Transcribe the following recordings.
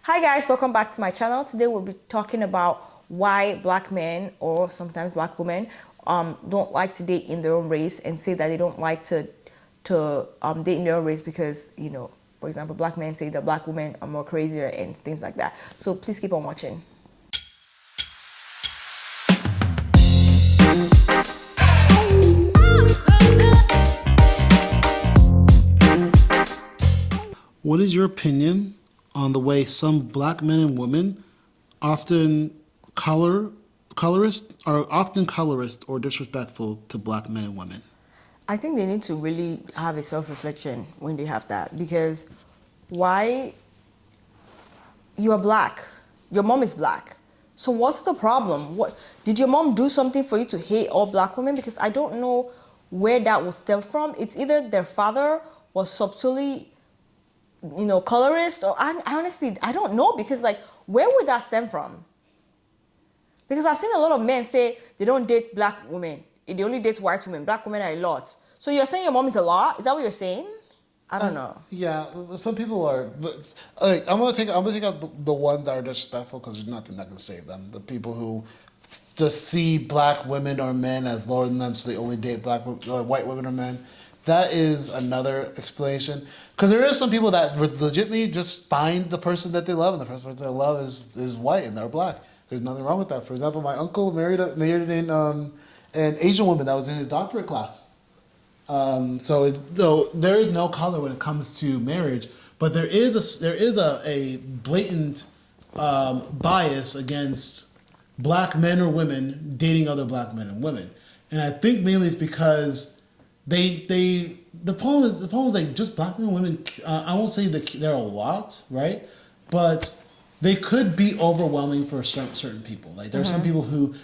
Hi guys, welcome back to my channel. Today we'll be talking about why black men or sometimes black women don't like to date in their own race and say that they don't like to date in their own race because, for example, black men say that black women are more crazier and things like that. So please keep on watching. What is your opinion on the way some black men and women often colorist or disrespectful to black men and women? I think they need to really have a self-reflection when they have that, because why? You are black. Your mom is black. So what's the problem? What did your mom do something for you to hate all black women? Because I don't know where that will stem from. It's either their father was subtly, colorist, or I honestly I don't know, because like where would that stem from? Because I've seen a lot of men say they don't date black women. They only date white women. Black women are a lot. So you're saying your mom is a lot? Is that what you're saying? I don't know. Yeah, some people are. But, I'm gonna take out the ones that are disrespectful because there's nothing that can save them. The people who just see black women or men as lower than them, so they only date white women or men. That is another explanation. Because there is some people that legitimately just find the person that they love, and the person they love is white and they're black. There's nothing wrong with that. For example, my uncle married an Asian woman that was in his doctorate class. Though there is no color when it comes to marriage, but there is a blatant bias against black men or women dating other black men and women, and I think mainly it's because the problem is like just black men and women. I won't say that they're a lot, right? But they could be overwhelming for certain people. Like there are some people who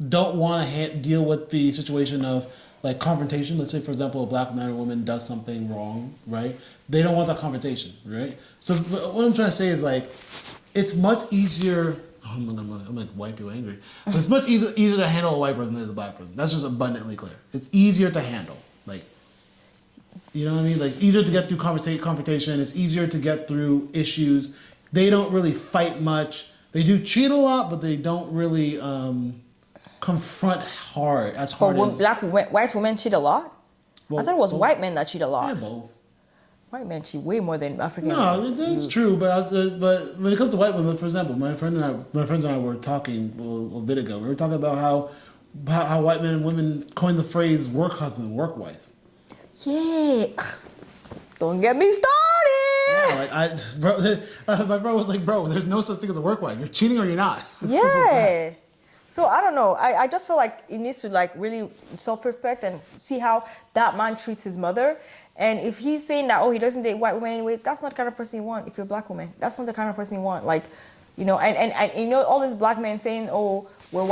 don't want to deal with the situation of like confrontation. Let's say, for example, a black man or woman does something wrong, right? They don't want that confrontation, right? So what I'm trying to say is like, it's much easier. I'm like white people angry, but it's much easier to handle a white person than a black person. That's just abundantly clear. It's easier to handle, like, you know what I mean? Like, easier to get through confrontation. It's easier to get through issues. They don't really fight much. They do cheat a lot, but they don't really confront as hard as White women cheat a lot? well, I thought it was both. white men that cheat a lot. Yeah, both. White men cheat way more than African No, men. that's true. But when it comes to white women, for example, my friends and I were talking a little bit ago. We were talking about how white men and women coined the phrase "work husband," "work wife." Yeah. Don't get me started. Yeah, like my bro was like, "Bro, there's no such thing as a work wife. You're cheating or you're not." Yeah. So I don't know. I just feel like it needs to like really self-respect and see how that man treats his mother. And if he's saying that, oh, he doesn't date white women anyway, that's not the kind of person you want. If you're a black woman, that's not the kind of person you want. Like, and all these black men saying, oh, well,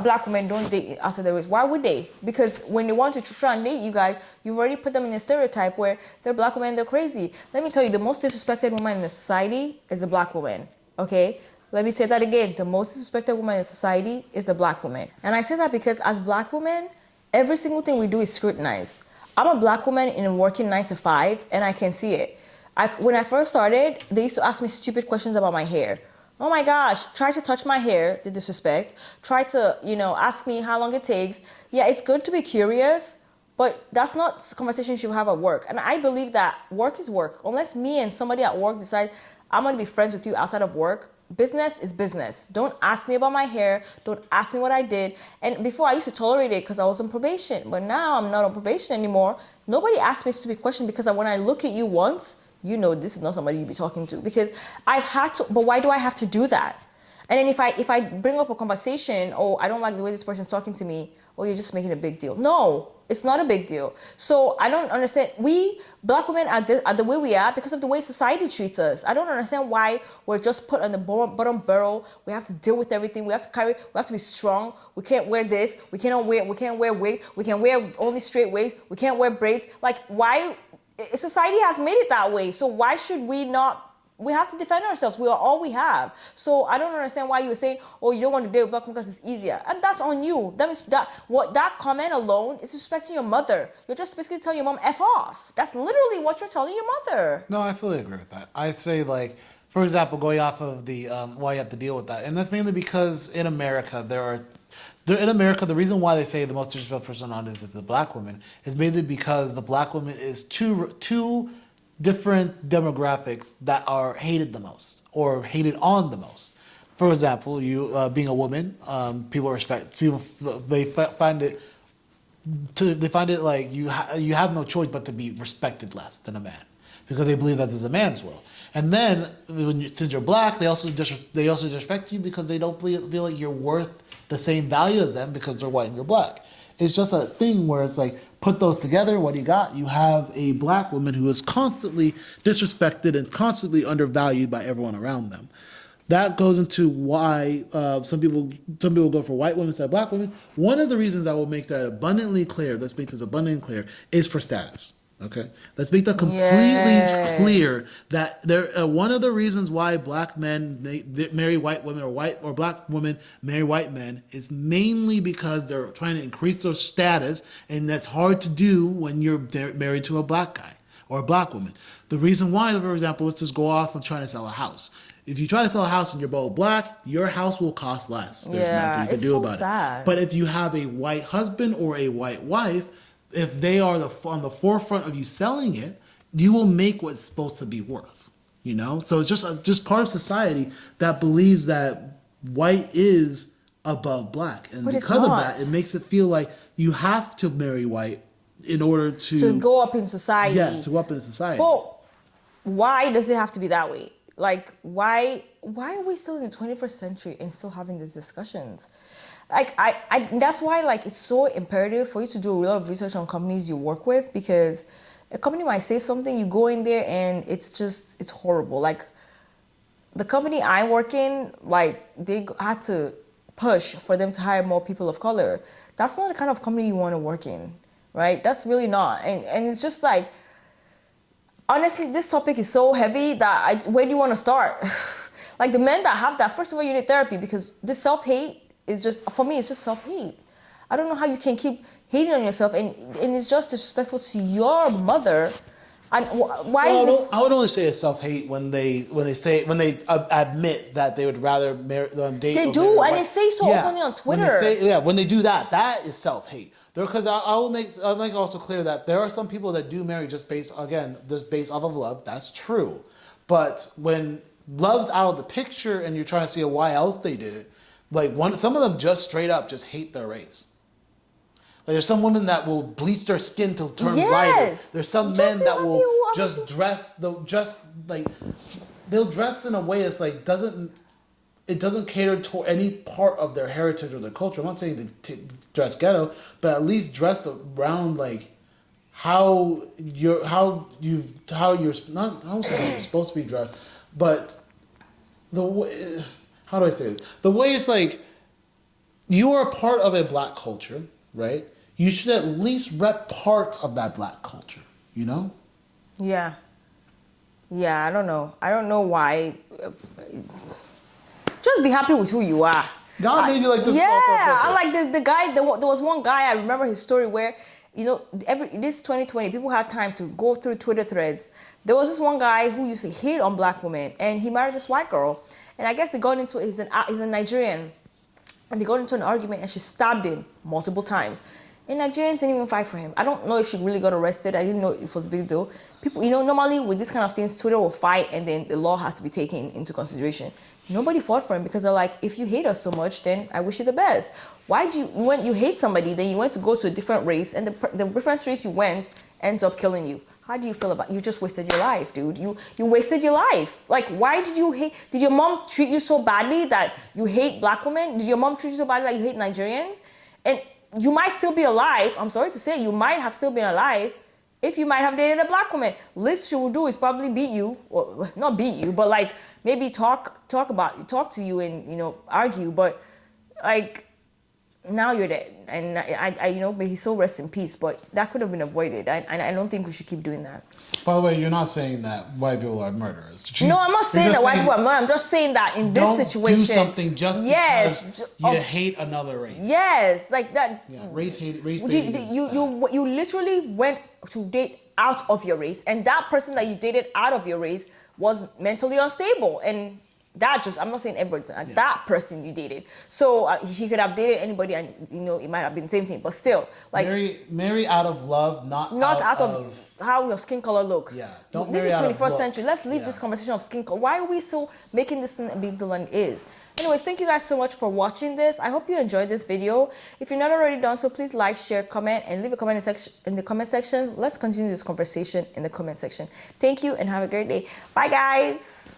black women don't date after their race. Why would they? Because when they want to try and date you guys, you've already put them in a stereotype where they're black women, they're crazy. Let me tell you, the most disrespected woman in the society is a black woman. Okay. Let me say that again. The most disrespected woman in society is the black woman. And I say that because as black women, every single thing we do is scrutinized. I'm a black woman in a working 9 to 5, and I can see it. When I first started, they used to ask me stupid questions about my hair. Oh my gosh, try to touch my hair, the disrespect. Try to, ask me how long it takes. Yeah, it's good to be curious, but that's not a conversation you should have at work. And I believe that work is work. Unless me and somebody at work decide I'm going to be friends with you outside of work, business is business. Don't ask me about my hair. Don't ask me what I did. And before I used to tolerate it because I was on probation. But now I'm not on probation anymore. Nobody asks me stupid questions because when I look at you once, this is not somebody you'd be talking to. Because I've had to, but why do I have to do that? And then if I bring up a conversation, oh, I don't like the way this person's talking to me, oh, you're just making a big deal. No, it's not a big deal. So I don't understand. We black women are the way we are because of the way society treats us. I don't understand why we're just put on the bottom barrel. We have to deal with everything. We have to be strong. We can't wear this. We can't wear wigs. We can wear only straight wigs. We can't wear braids. Like, why? Society has made it that way. So why should we not we have to defend ourselves. We are all we have. So I don't understand why you're saying, oh, you don't want to date with black women because it's easier. And that's on you. That means that comment alone is respecting your mother. You're just basically telling your mom F off. That's literally what you're telling your mother. No, I fully agree with that. I'd say, like, for example, going off of the why you have to deal with that, and that's mainly because in America in America, the reason why they say the most disrespectful person on is the black woman is mainly because the black woman is two different demographics that are hated the most or hated on the most. For example, you being a woman, people they find it like you have no choice but to be respected less than a man because they believe that this is a man's world. And then since you're black, they also disrespect you because they don't feel like you're worth the same value as them because they're white and you're black. It's just a thing where it's like, put those together, what do you got? You have a black woman who is constantly disrespected and constantly undervalued by everyone around them. That goes into why some people go for white women instead of black women. One of the reasons that will make that abundantly clear, is for status. Okay, let's make that completely clear that one of the reasons why black men they marry white women or black women marry white men is mainly because they're trying to increase their status, and that's hard to do when you're married to a black guy or a black woman. The reason why, for example, let's just go off and trying to sell a house. If you try to sell a house and you're both black, your house will cost less. There's nothing you can do about it. But if you have a white husband or a white wife, if they are on the forefront of you selling it, you will make what it's supposed to be worth. You know, so it's just part of society that believes that white is above black, and because of that, it makes it feel like you have to marry white in order to go up in society. Yes, to go up in society. But why does it have to be that way? Like, why are we still in the 21st century and still having these discussions? Like, I that's why, like, it's so imperative for you to do a lot of research on companies you work with, because a company might say something, you go in there and it's horrible. Like, the company I work in, like, they had to push for them to hire more people of color. That's not the kind of company you want to work in, right? That's really not. And it's just like, honestly, this topic is so heavy that where do you want to start? Like, the men that have that, first of all, you need therapy, because this self-hate is just, for me, it's just self-hate. I don't know how you can keep hating on yourself, and it's just disrespectful to your mother. And why is this? I would only say it's self-hate when they admit that they would rather date. They do, and they say so openly on Twitter. When they do that, that is self-hate. Because I'll make also clear that there are some people that do marry just based off of love. That's true, but when love's out of the picture and you're trying to see why else they did it, like some of them just straight up just hate their race. Like, there's some women that will bleach their skin to turn lighter. There's some men that will just dress they'll dress in a way that's like it doesn't cater to any part of their heritage or their culture. I'm not saying they dress ghetto, but at least dress around like how you're not, I don't say how you're supposed to be dressed, but the way, how do I say this? The way it's like, you are a part of a black culture, right? You should at least rep parts of that black culture, you know? Yeah. Yeah, I don't know why. Just be happy with who you are. God made you like this. Yeah, I like the guy. There was one guy, I remember his story where, you know, this 2020, people had time to go through Twitter threads. There was this one guy who used to hate on black women, and he married this white girl. And I guess they got into, he's a Nigerian, and they got into an argument, and she stabbed him multiple times. And Nigerians didn't even fight for him. I don't know if she really got arrested. I didn't know it was a big deal. People, you know, normally with this kind of things, Twitter will fight, and then the law has to be taken into consideration. Nobody fought for him because they're like, if you hate us so much, then I wish you the best. Why do you, when you hate somebody, then you went to go to a different race, and the different race you went ends up killing you? How do you feel about, you just wasted your life, dude. You wasted your life. Like, why did you hate, did your mom treat you so badly that you hate black women? Did your mom treat you so badly that you hate Nigerians? And you might still be alive. I'm sorry to say, you might have still been alive if you might have dated a black woman. Least she will do is probably beat you, or not beat you, but like maybe talk to you and, you know, argue. But like, now you're dead. And you know, may he so rest in peace. But that could have been avoided. And I don't think we should keep doing that. By the way, you're not saying that white people are murderers. No, I'm not saying that white people are murderers. I'm just saying that in this situation, do something just because you hate another race. Yes, like that. Yeah, race hate. Race you literally went to date out of your race, and that person that you dated out of your race was mentally unstable, and that just, I'm not saying everybody, that person you dated. So he could have dated anybody, and you know it might have been the same thing, but still, like marry out of love, not out of how your skin color looks. Yeah, this is 21st century. Let's leave this conversation of skin color. Why are we so making this thing a big deal than it is? Anyways, thank you guys so much for watching this. I hope you enjoyed this video. If you're not already done so, please like, share, comment, and leave a comment in the comment section. Let's continue this conversation in the comment section. Thank you and have a great day. Bye, guys.